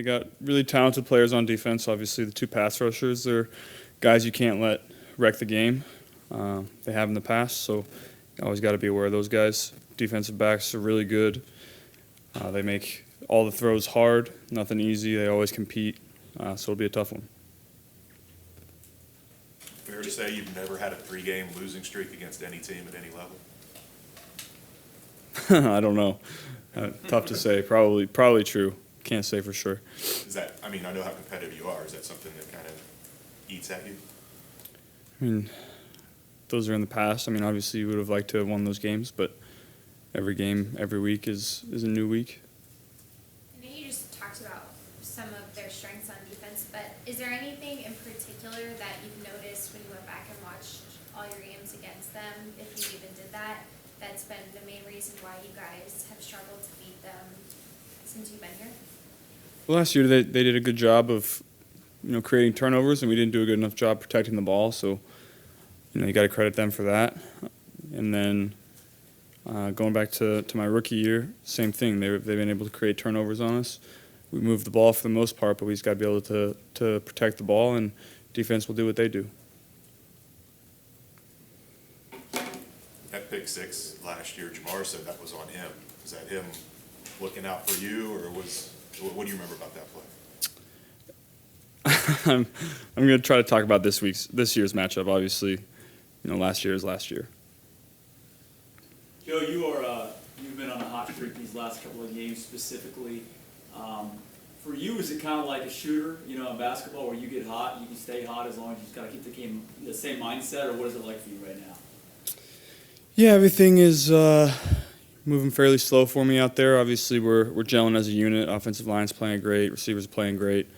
got really talented players on defense. Obviously, the two pass rushers are guys you can't let wreck the game. They have in the past, so you always got to be aware of those guys. Defensive backs are really good. They make all the throws hard, nothing easy. They always compete, so it'll be a tough one. Fair to say you've never had a 3-game losing streak against any team at any level? I don't know. Tough to say. Probably true. Can't say for sure. Is that, I mean, I know how competitive you are. Is that something that kind of eats at you? I mean, those are in the past. I mean, obviously you would have liked to have won those games, but every game, every week is a new week. I know you just talked about some of their strengths on defense, but is there anything in particular that you've noticed when you went back and watched all your games against them, if you even did that, that's been the main reason why you guys have struggled to beat them since you've been here? Well, last year they did a good job of, creating turnovers, and we didn't do a good enough job protecting the ball. So, you got to credit them for that. And then going back to my rookie year, same thing. They've been able to create turnovers on us. We move the ball for the most part, but we just got to be able to protect the ball, and defense will do what they do. That pick six last year, Jamar said that was on him. Is that him looking out for you, or what do you remember about that play? I'm going to try to talk about this year's matchup. Obviously, last year is last year. Joe, you've been on a hot streak these last couple of games specifically. For you, is it kind of like a shooter, in basketball, where you get hot, you can stay hot as long as you just got to keep the game the same mindset, or what is it like for you right now? Yeah, everything is moving fairly slow for me out there. Obviously, we're gelling as a unit. Offensive line's playing great, receivers are playing great,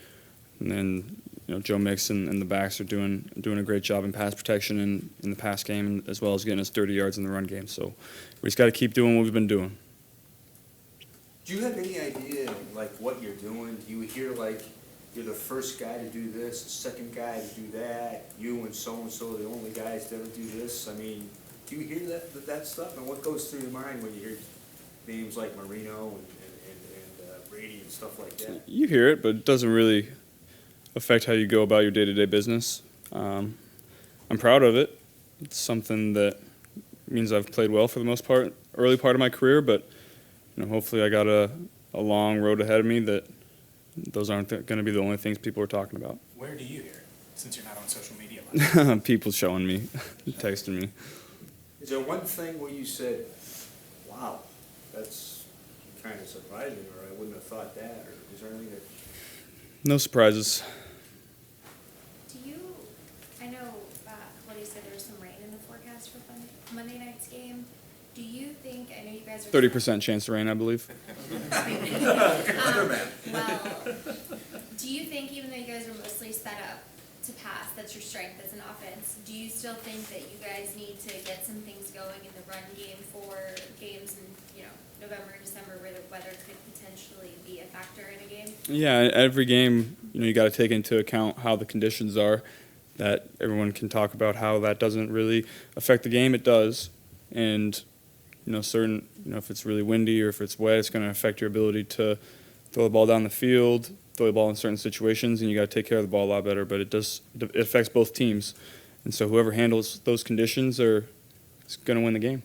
and then Joe Mixon and the backs are doing a great job in pass protection and in the pass game, as well as getting us 30 yards in the run game. So we just got to keep doing what we've been doing. Do you have any idea, what you're doing? Do you hear, you're the first guy to do this, the second guy to do that, you and so-and-so are the only guys to ever do this? I mean, do you hear that stuff? And what goes through your mind when you hear names like Marino and Brady and stuff like that? You hear it, but it doesn't really affect how you go about your day-to-day business. I'm proud of it. It's something that means I've played well for the most part, early part of my career, but hopefully I got a long road ahead of me that those aren't going to be the only things people are talking about. Where do you hear it, since you're not on social media? People showing me, texting me. Is there one thing where you said, wow, that's kind of surprising, or I wouldn't have thought that, or is there anything that... No surprises. I know, Cody said there was some rain in the forecast for Monday night's game. Do you think, I know you guys are... 30% chance of rain, I believe. Well, do you think, even though you guys are mostly set up to pass, that's your strength as an offense, do you still think that you guys need to get some things going in the run game for games in, November and December where the weather could potentially be a factor in a game? Yeah, every game, you got to take into account how the conditions are. That everyone can talk about how that doesn't really affect the game. It does. And, if it's really windy or if it's wet, it's going to affect your ability to throw the ball down the field, throw the ball in certain situations, and you got to take care of the ball a lot better. But it affects both teams. And so whoever handles those conditions is going to win the game.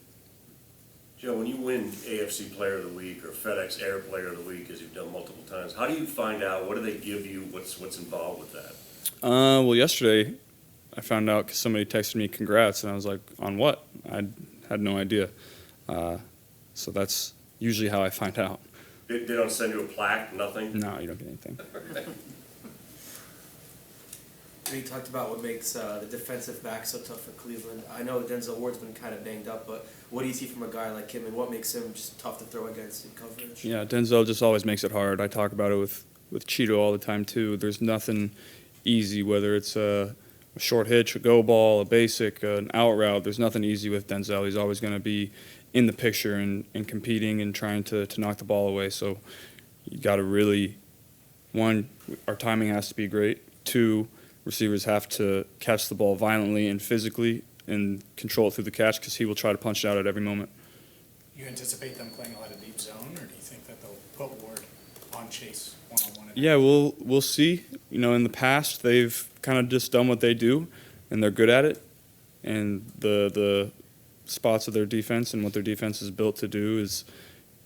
Joe, when you win AFC Player of the Week or FedEx Air Player of the Week, as you've done multiple times, how do you find out? What do they give you? What's involved with that? Well, yesterday I found out because somebody texted me congrats, and I was like, on what? I had no idea. So that's usually how I find out. They don't send you a plaque, nothing? No, you don't get anything. You talked about what makes the defensive back so tough for Cleveland. I know Denzel Ward's been kind of banged up, but what do you see from a guy like him, and what makes him just tough to throw against in coverage? Yeah, Denzel just always makes it hard. I talk about it with Cheeto all the time, too. There's nothing easy, whether it's a short hitch, a go ball, a basic, an out route. There's nothing easy with Denzel. He's always going to be in the picture and competing and trying to knock the ball away. So you got to really, one, our timing has to be great. Two, receivers have to catch the ball violently and physically and control it through the catch because he will try to punch it out at every moment. You anticipate them playing a lot of deep zone, or do you think that they'll put Ward on Chase one-on-one? Yeah, we'll see. You know, in the past they've kind of just done what they do, and they're good at it. And the spots of their defense and what their defense is built to do is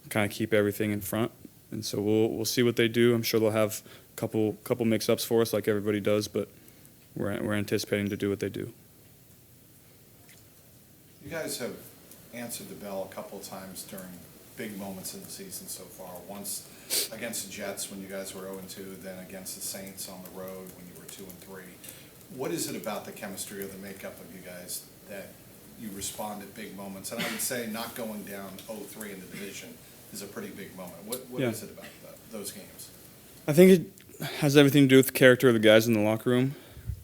kind of keep everything in front. And so we'll see what they do. I'm sure they'll have a couple mix-ups for us like everybody does, but we're anticipating to do what they do. You guys have answered the bell a couple of times during big moments in the season so far. Once against the Jets when you guys were 0-2, then against the Saints on the road when you were 2-3. What is it about the chemistry or the makeup of you guys that you respond at big moments? And I would say not going down 0-3 in the division is a pretty big moment. What Yeah. is it about those games? I think it has everything to do with the character of the guys in the locker room,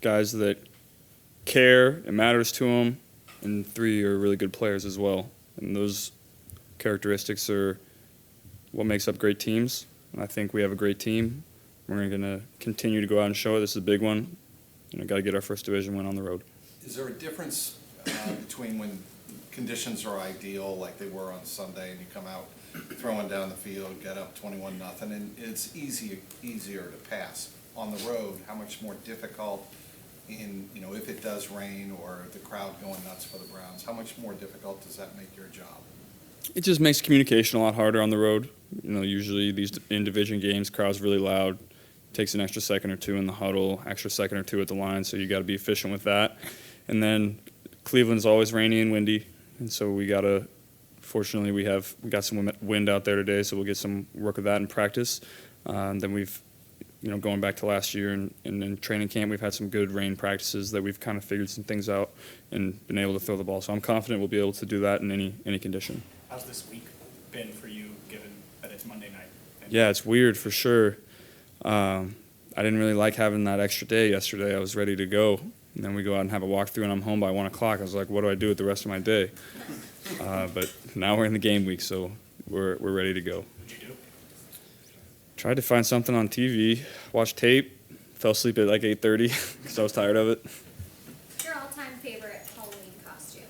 guys that care, it matters to them, and 3 are really good players as well. And those characteristics are what makes up great teams. And I think we have a great team. We're going to continue to go out and show it. This is a big one. You know, got to get our first division win on the road. Is there a difference between when conditions are ideal, like they were on Sunday, and you come out throwing down the field, get up 21-0, and it's easier to pass? On the road, how much more difficult in, you know, if it does rain or the crowd going nuts for the Browns, how much more difficult does that make your job? It just makes communication a lot harder on the road. You know, usually these in-division games, crowd's really loud. Takes an extra second or two in the huddle, extra second or two at the line, so you got to be efficient with that. And then Cleveland's always rainy and windy, and so we got to. Fortunately, we got some wind out there today, so we'll get some work of that in practice. Then we've, you know, going back to last year and in training camp, we've had some good rain practices that we've kind of figured some things out and been able to throw the ball. So I'm confident we'll be able to do that in any condition. How's this week been for you, given that it's Monday night? Yeah, it's weird for sure. I didn't really like having that extra day yesterday. I was ready to go. And then we go out and have a walkthrough, and I'm home by 1 o'clock. I was like, what do I do with the rest of my day? But now we're in the game week, so we're ready to go. What'd you do? Tried to find something on TV, watched tape, fell asleep at like 8:30 because I was tired of it. What's your all-time favorite Halloween costume?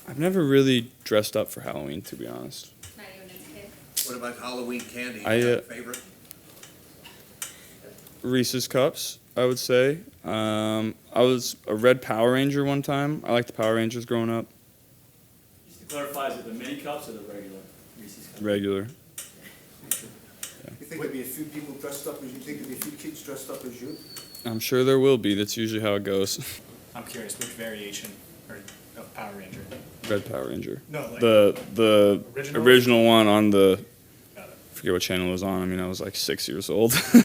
I've never really dressed up for Halloween, to be honest. Not even as a kid. What about Halloween candy? I, You have a favorite? Reese's Cups, I would say. I was a red Power Ranger one time. I liked the Power Rangers growing up. Just to clarify, is it the mini cups or the regular Reese's cups? Regular. You think there'd be a few people dressed up as you? Think there'd be a few kids dressed up as you? I'm sure there will be. That's usually how it goes. I'm curious, which variation of Power Ranger? Red Power Ranger. No, like The Original? original one on the, Got it. I forget what channel it was on. I mean, I was like 6 years old.